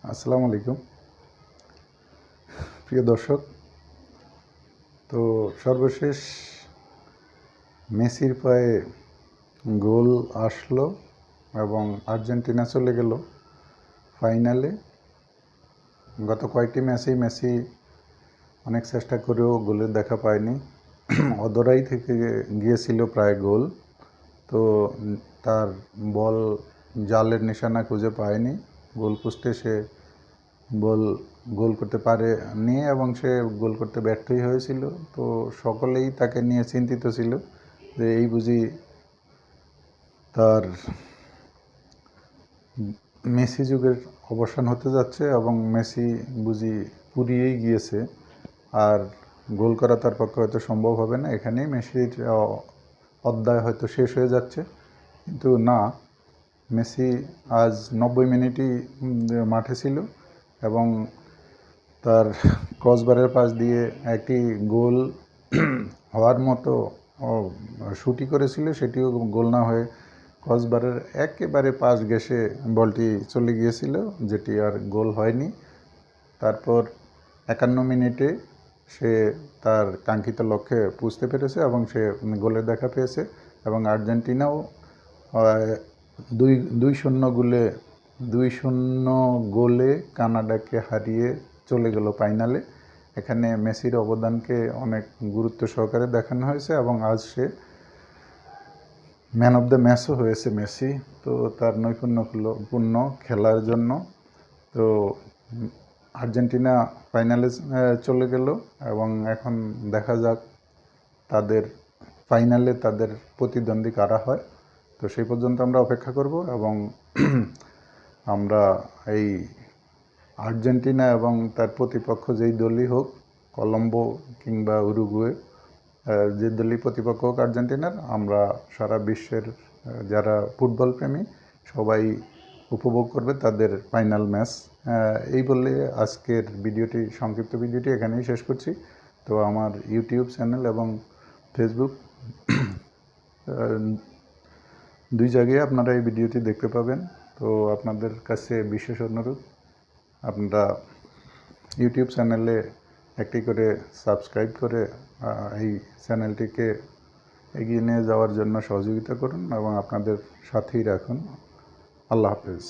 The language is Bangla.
আসসালামু আলাইকুম প্রিয় দর্শক। তো সর্বশেষ মেসির পায়ে গোল আসলো এবং আর্জেন্টিনা চলে গেল ফাইনালে। গত কয়েকটি ম্যাচেই মেসি অনেক চেষ্টা করেও গোলের দেখা পায়নি, অধরাই থেকে গিয়েছিল প্রায় গোল। তো তার বল জালের নিশানা খুঁজে পায়নি, গোল পোস্টে সে গোল করতে পারেনি এবং সে গোল করতে ব্যর্থই হয়েছিল। তো সকলেই তাকে নিয়ে চিন্তিত ছিল যে এই বুঝি তার মেসি যুগের অবসান হতে যাচ্ছে এবং মেসি বুঝি পুরিয়েই গিয়েছে, আর গোল করা তার পক্ষে হয়তো সম্ভব হবে না, এখানেই মেসির অধ্যায় হয়তো শেষ হয়ে যাচ্ছে। কিন্তু না, মেসি আজ 90 মিনিটই মাঠে ছিল এবং তার ক্রসবারের পাশ দিয়ে একটি গোল হওয়ার মতো শুটই করেছিল, সেটিও গোল না হয়ে ক্রসবারের একেবারে পাশ ঘেঁষে বলটি চলে গিয়েছিল, যেটি আর গোল হয়নি। তারপর 51 মিনিটে সে তার কাঙ্ক্ষিত লক্ষ্যে পৌঁছতে পেরেছে এবং সে গোলের দেখা পেয়েছে এবং আর্জেন্টিনাও 2-0 গোলে কানাডাকে হারিয়ে চলে গেল ফাইনালে। এখানে মেসির অবদানকে অনেক গুরুত্ব সহকারে দেখানো হয়েছে এবং আজ সে ম্যান অফ দ্য ম্যাচও হয়েছে মেসি, তো তার নৈপুণ্যপূর্ণ খেলার জন্য। তো আর্জেন্টিনা ফাইনালে চলে গেল এবং এখন দেখা যাক তাদের ফাইনালে তাদের প্রতিদ্বন্দ্বী কারা হয়। তো সেই পর্যন্ত আমরা অপেক্ষা করব এবং আমরা এই আর্জেন্টিনা এবং তার প্রতিপক্ষ যেই দলই হোক, কলম্বো কিংবা উরুগুয়ে, যে দলই প্রতিপক্ষ হোক আর্জেন্টিনার, আমরা সারা বিশ্বের যারা ফুটবল প্রেমী সবাই উপভোগ করবে তাদের ফাইনাল ম্যাচ। এই বলে আজকের সংক্ষিপ্ত ভিডিওটি এখানেই শেষ করছি। তো আমার ইউটিউব চ্যানেল এবং ফেসবুক দুই জায়গায় আপনারা এই ভিডিওটি দেখতে পাবেন। তো আপনাদের কাছে বিশেষ অনুরোধ, আপনারা ইউটিউব চ্যানেলে একটি করে সাবস্ক্রাইব করে এই চ্যানেলটিকে এগিয়ে নিয়ে যাওয়ার জন্য সহযোগিতা করুন এবং আপনাদের সাথেই রাখুন। আল্লাহ হাফেজ।